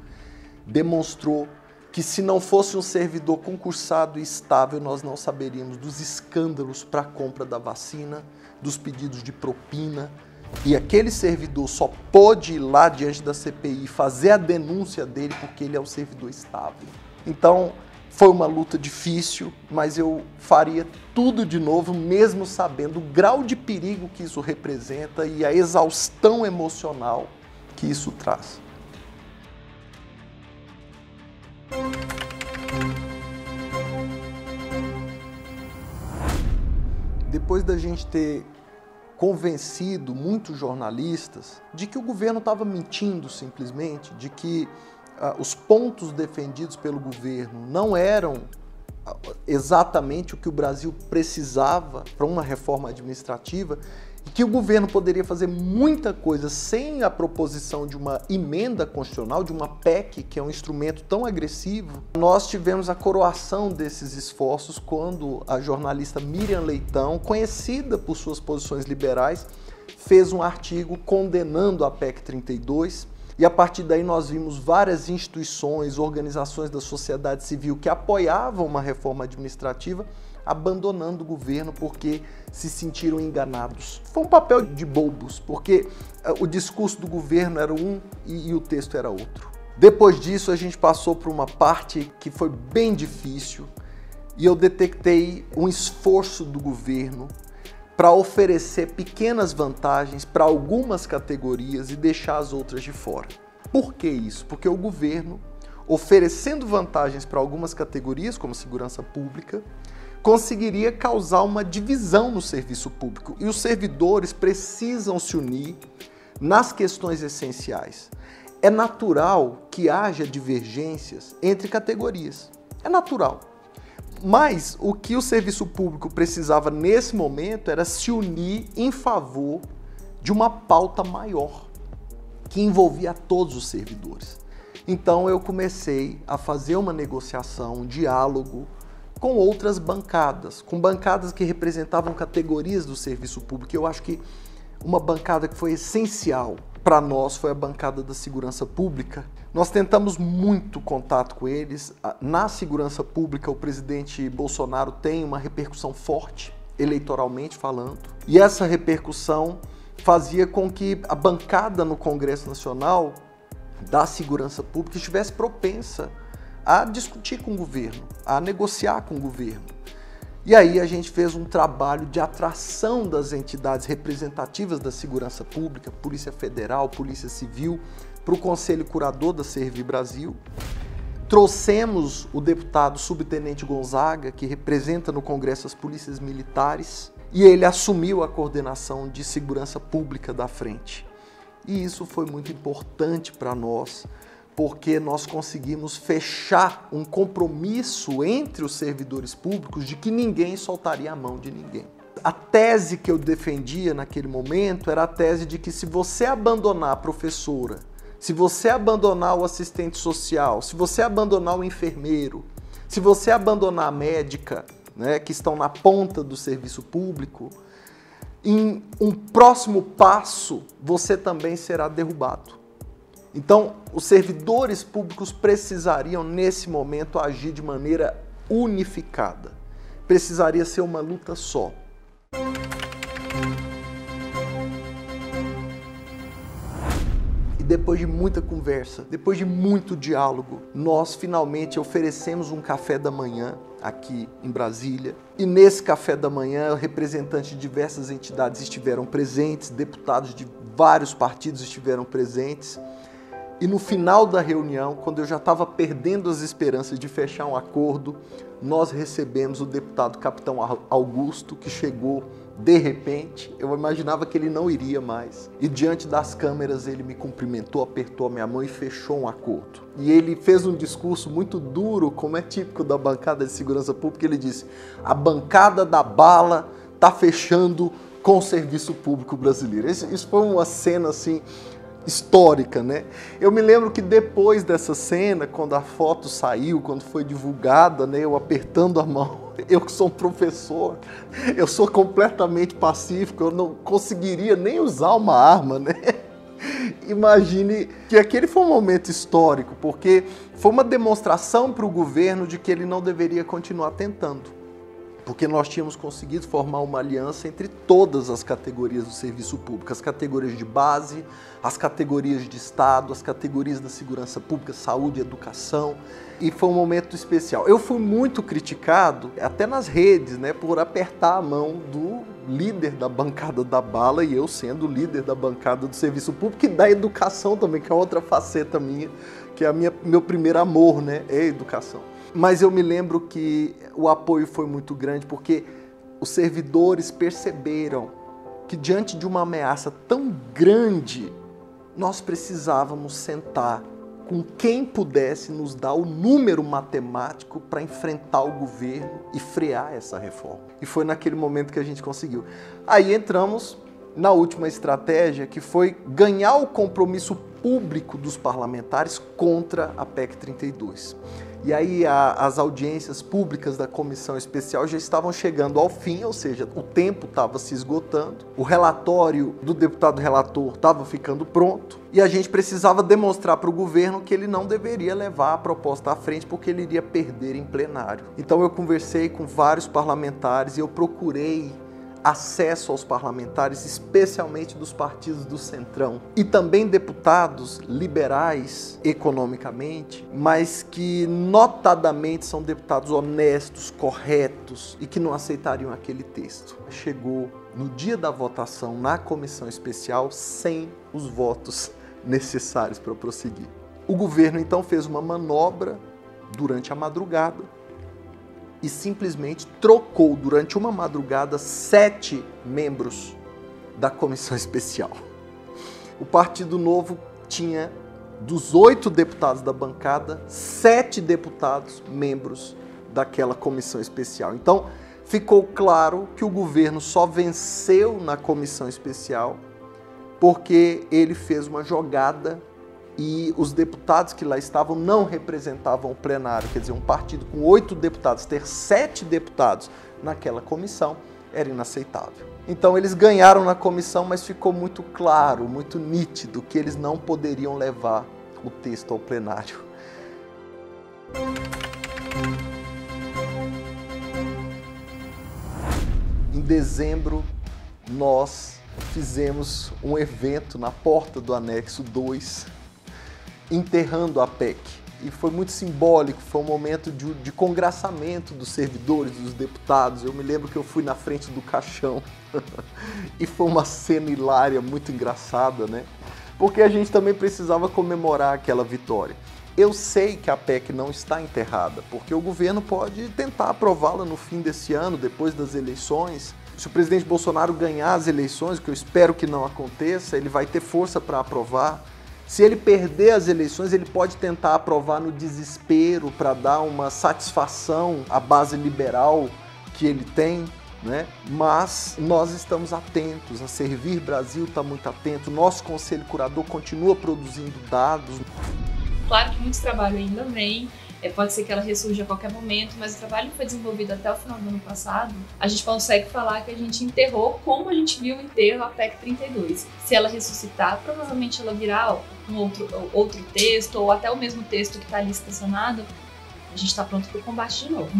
demonstrou que se não fosse um servidor concursado e estável, nós não saberíamos dos escândalos para a compra da vacina, dos pedidos de propina, e aquele servidor só pôde ir lá diante da CPI fazer a denúncia dele porque ele é um servidor estável. Então, foi uma luta difícil, mas eu faria tudo de novo, mesmo sabendo o grau de perigo que isso representa e a exaustão emocional que isso traz. Depois da gente ter convencido muitos jornalistas de que o governo estava mentindo simplesmente, de que os pontos defendidos pelo governo não eram exatamente o que o Brasil precisava para uma reforma administrativa e que o governo poderia fazer muita coisa sem a proposição de uma emenda constitucional, de uma PEC, que é um instrumento tão agressivo. Nós tivemos a coroação desses esforços quando a jornalista Miriam Leitão, conhecida por suas posições liberais, fez um artigo condenando a PEC 32, e a partir daí nós vimos várias instituições, organizações da sociedade civil que apoiavam uma reforma administrativa abandonando o governo porque se sentiram enganados. Foi um papel de bobos, porque o discurso do governo era um e o texto era outro. Depois disso, a gente passou por uma parte que foi bem difícil e eu detectei um esforço do governo para oferecer pequenas vantagens para algumas categorias e deixar as outras de fora. Por que isso? Porque o governo, oferecendo vantagens para algumas categorias, como segurança pública, conseguiria causar uma divisão no serviço público. E os servidores precisam se unir nas questões essenciais. É natural que haja divergências entre categorias. É natural. Mas o que o serviço público precisava nesse momento era se unir em favor de uma pauta maior, que envolvia todos os servidores. Então eu comecei a fazer uma negociação, um diálogo com outras bancadas, com bancadas que representavam categorias do serviço público. Eu acho que uma bancada que foi essencial para nós foi a bancada da segurança pública. Nós tentamos muito contato com eles. Na segurança pública, o presidente Bolsonaro tem uma repercussão forte, eleitoralmente falando, e essa repercussão fazia com que a bancada no Congresso Nacional da segurança pública estivesse propensa a discutir com o governo, a negociar com o governo. E aí a gente fez um trabalho de atração das entidades representativas da segurança pública, Polícia Federal, Polícia Civil, para o Conselho Curador da Servir Brasil. Trouxemos o deputado subtenente Gonzaga, que representa no Congresso as polícias militares, e ele assumiu a coordenação de segurança pública da frente. E isso foi muito importante para nós, porque nós conseguimos fechar um compromisso entre os servidores públicos de que ninguém soltaria a mão de ninguém. A tese que eu defendia naquele momento era a tese de que se você abandonar a professora, se você abandonar o assistente social, se você abandonar o enfermeiro, se você abandonar a médica, né, que estão na ponta do serviço público, em um próximo passo você também será derrubado. Então, os servidores públicos precisariam, nesse momento, agir de maneira unificada. Precisaria ser uma luta só. E depois de muita conversa, depois de muito diálogo, nós finalmente oferecemos um café da manhã aqui em Brasília. E nesse café da manhã, representantes de diversas entidades estiveram presentes, deputados de vários partidos estiveram presentes. E no final da reunião, quando eu já estava perdendo as esperanças de fechar um acordo, nós recebemos o deputado Capitão Augusto, que chegou de repente. Eu imaginava que ele não iria mais. E diante das câmeras ele me cumprimentou, apertou a minha mão e fechou um acordo. E ele fez um discurso muito duro, como é típico da bancada de segurança pública. Ele disse: a bancada da bala está fechando com o serviço público brasileiro. Isso foi uma cena assim histórica, né? Eu me lembro que depois dessa cena, quando a foto saiu, quando foi divulgada, né, eu apertando a mão, eu que sou um professor, eu sou completamente pacífico, eu não conseguiria nem usar uma arma, né? imagine que aquele foi um momento histórico, porque foi uma demonstração para o governo de que ele não deveria continuar tentando. Porque nós tínhamos conseguido formar uma aliança entre todas as categorias do serviço público, as categorias de base, as categorias de Estado, as categorias da segurança pública, saúde, educação, e foi um momento especial. Eu fui muito criticado, até nas redes, né, por apertar a mão do líder da bancada da bala e eu sendo o líder da bancada do serviço público e da educação também, que é outra faceta minha, que é meu primeiro amor, né, é a educação. Mas eu me lembro que o apoio foi muito grande porque os servidores perceberam que diante de uma ameaça tão grande, nós precisávamos sentar com quem pudesse nos dar o número matemático para enfrentar o governo e frear essa reforma. E foi naquele momento que a gente conseguiu. Aí entramos na última estratégia, que foi ganhar o compromisso público dos parlamentares contra a PEC 32. E aí as audiências públicas da comissão especial já estavam chegando ao fim, ou seja, o tempo estava se esgotando, o relatório do deputado relator estava ficando pronto e a gente precisava demonstrar para o governo que ele não deveria levar a proposta à frente porque ele iria perder em plenário. Então eu conversei com vários parlamentares e eu procurei acesso aos parlamentares, especialmente dos partidos do Centrão, e também deputados liberais economicamente, mas que notadamente são deputados honestos, corretos e que não aceitariam aquele texto. Chegou no dia da votação na comissão especial sem os votos necessários para prosseguir. O governo então fez uma manobra durante a madrugada e simplesmente trocou durante uma madrugada 7 membros da comissão especial. O Partido Novo tinha, dos 8 deputados da bancada, 7 deputados membros daquela comissão especial. Então, ficou claro que o governo só venceu na comissão especial porque ele fez uma jogada e os deputados que lá estavam não representavam o plenário. Quer dizer, um partido com 8 deputados, ter 7 deputados naquela comissão era inaceitável. Então eles ganharam na comissão, mas ficou muito claro, muito nítido que eles não poderiam levar o texto ao plenário. Em dezembro, nós fizemos um evento na porta do anexo 2, enterrando a PEC. E foi muito simbólico, foi um momento de congraçamento dos servidores, dos deputados. Eu me lembro que eu fui na frente do caixão e foi uma cena hilária, muito engraçada, né? Porque a gente também precisava comemorar aquela vitória. Eu sei que a PEC não está enterrada, porque o governo pode tentar aprová-la no fim desse ano, depois das eleições. Se o presidente Bolsonaro ganhar as eleições, que eu espero que não aconteça, ele vai ter força para aprovar. Se ele perder as eleições, ele pode tentar aprovar no desespero para dar uma satisfação à base liberal que ele tem, né? Mas nós estamos atentos, a Servir Brasil está muito atento, o nosso Conselho Curador continua produzindo dados. Claro que muito trabalho ainda vem, pode ser que ela ressurja a qualquer momento, mas o trabalho que foi desenvolvido até o final do ano passado, a gente consegue falar que a gente enterrou como a gente viu o enterro a PEC 32. Se ela ressuscitar, provavelmente ela virá um outro texto, ou até o mesmo texto que está ali estacionado, a gente está pronto para o combate de novo.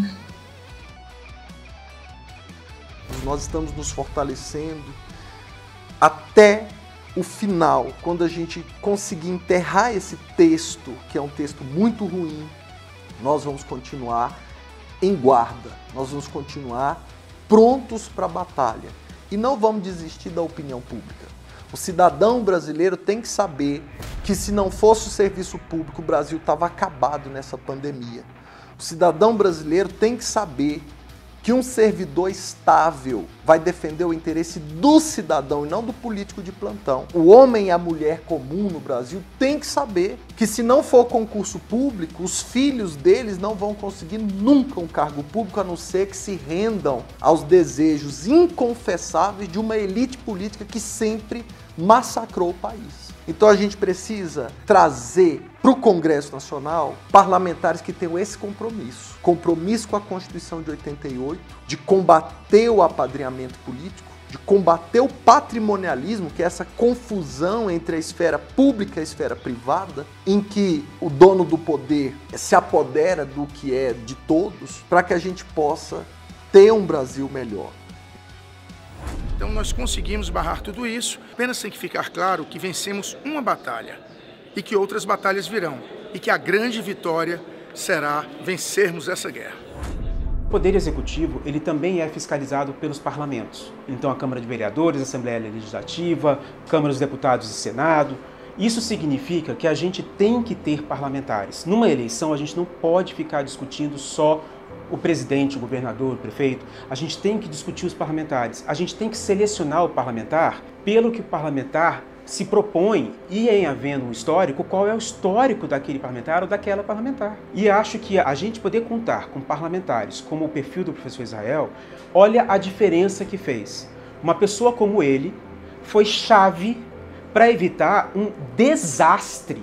Nós estamos nos fortalecendo até o final, quando a gente conseguir enterrar esse texto, que é um texto muito ruim, nós vamos continuar em guarda, nós vamos continuar prontos para a batalha e não vamos desistir da opinião pública. O cidadão brasileiro tem que saber que se não fosse o serviço público, o Brasil estava acabado nessa pandemia. O cidadão brasileiro tem que saber que um servidor estável vai defender o interesse do cidadão e não do político de plantão. O homem e a mulher comum no Brasil tem que saber que se não for concurso público, os filhos deles não vão conseguir nunca um cargo público, a não ser que se rendam aos desejos inconfessáveis de uma elite política que sempre massacrou o país. Então a gente precisa trazer para o Congresso Nacional parlamentares que tenham esse compromisso com a Constituição de 88, de combater o apadrinhamento político de combater o patrimonialismo, que é essa confusão entre a esfera pública e a esfera privada, em que o dono do poder se apodera do que é de todos, para que a gente possa ter um Brasil melhor. Então nós conseguimos barrar tudo isso, apenas tem que ficar claro que vencemos uma batalha e que outras batalhas virão, e que a grande vitória será vencermos essa guerra. O Poder Executivo, ele também é fiscalizado pelos parlamentos. Então a Câmara de Vereadores, a Assembleia Legislativa, Câmara dos Deputados e Senado. Isso significa que a gente tem que ter parlamentares. Numa eleição a gente não pode ficar discutindo só o presidente, o governador, o prefeito. A gente tem que discutir os parlamentares. A gente tem que selecionar o parlamentar pelo que o parlamentar se propõe, e em havendo um histórico, qual é o histórico daquele parlamentar ou daquela parlamentar. E acho que a gente poder contar com parlamentares como o perfil do professor Israel, olha a diferença que fez. Uma pessoa como ele foi chave para evitar um desastre.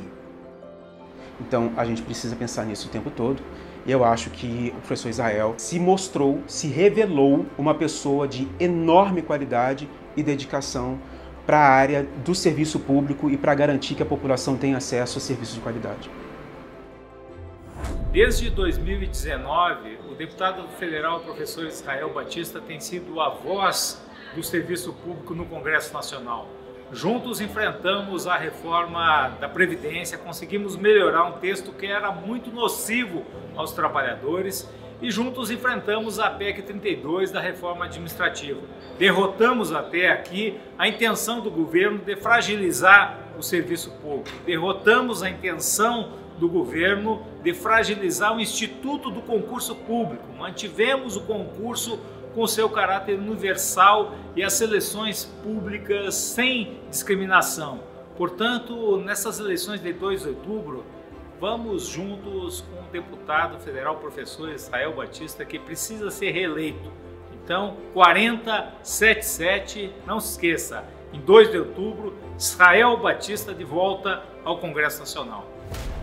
Então a gente precisa pensar nisso o tempo todo. E eu acho que o professor Israel se mostrou, se revelou uma pessoa de enorme qualidade e dedicação para a área do serviço público e para garantir que a população tenha acesso a serviços de qualidade. Desde 2019, o deputado federal professor Israel Batista tem sido a voz do serviço público no Congresso Nacional. Juntos enfrentamos a reforma da Previdência, conseguimos melhorar um texto que era muito nocivo aos trabalhadores e juntos enfrentamos a PEC 32 da reforma administrativa. Derrotamos até aqui a intenção do governo de fragilizar o serviço público. Derrotamos a intenção do governo de fragilizar o Instituto do Concurso Público. Mantivemos o concurso com seu caráter universal e as seleções públicas sem discriminação. Portanto, nessas eleições de 2 de outubro, vamos juntos com o deputado federal professor Israel Batista, que precisa ser reeleito. Então, 4077, não se esqueça, em 2 de outubro, Israel Batista de volta ao Congresso Nacional.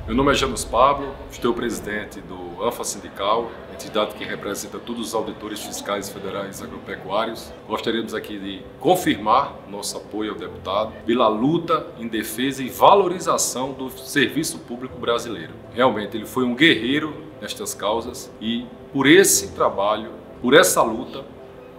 Meu nome é Janus Pablo, estou presidente do ANFA Sindical, entidade que representa todos os auditores fiscais federais agropecuários. Gostaríamos aqui de confirmar nosso apoio ao deputado pela luta em defesa e valorização do serviço público brasileiro. Realmente ele foi um guerreiro nestas causas e por esse trabalho, por essa luta,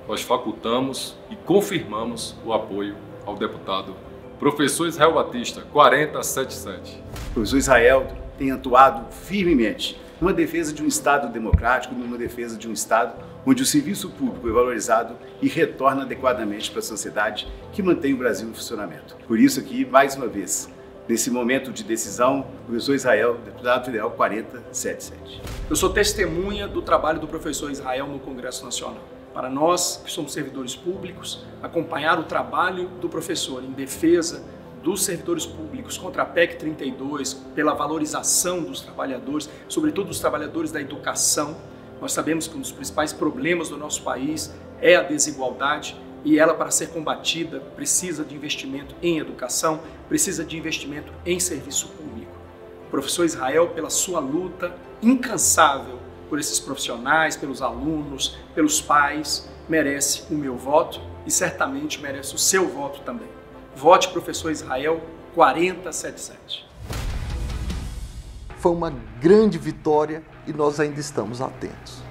nós facultamos e confirmamos o apoio ao deputado professor Israel Batista, 4077. O professor Israel tem atuado firmemente numa defesa de um Estado democrático, numa defesa de um Estado onde o serviço público é valorizado e retorna adequadamente para a sociedade que mantém o Brasil em funcionamento. Por isso aqui, mais uma vez, nesse momento de decisão, o professor Israel, deputado federal 4077. Eu sou testemunha do trabalho do professor Israel no Congresso Nacional. Para nós, que somos servidores públicos, acompanhar o trabalho do professor em defesa dos servidores públicos contra a PEC 32, pela valorização dos trabalhadores, sobretudo dos trabalhadores da educação. Nós sabemos que um dos principais problemas do nosso país é a desigualdade e ela, para ser combatida, precisa de investimento em educação, precisa de investimento em serviço público. O professor Israel, pela sua luta incansável por esses profissionais, pelos alunos, pelos pais, merece o meu voto e certamente merece o seu voto também. Vote professor Israel 4077. Foi uma grande vitória e nós ainda estamos atentos.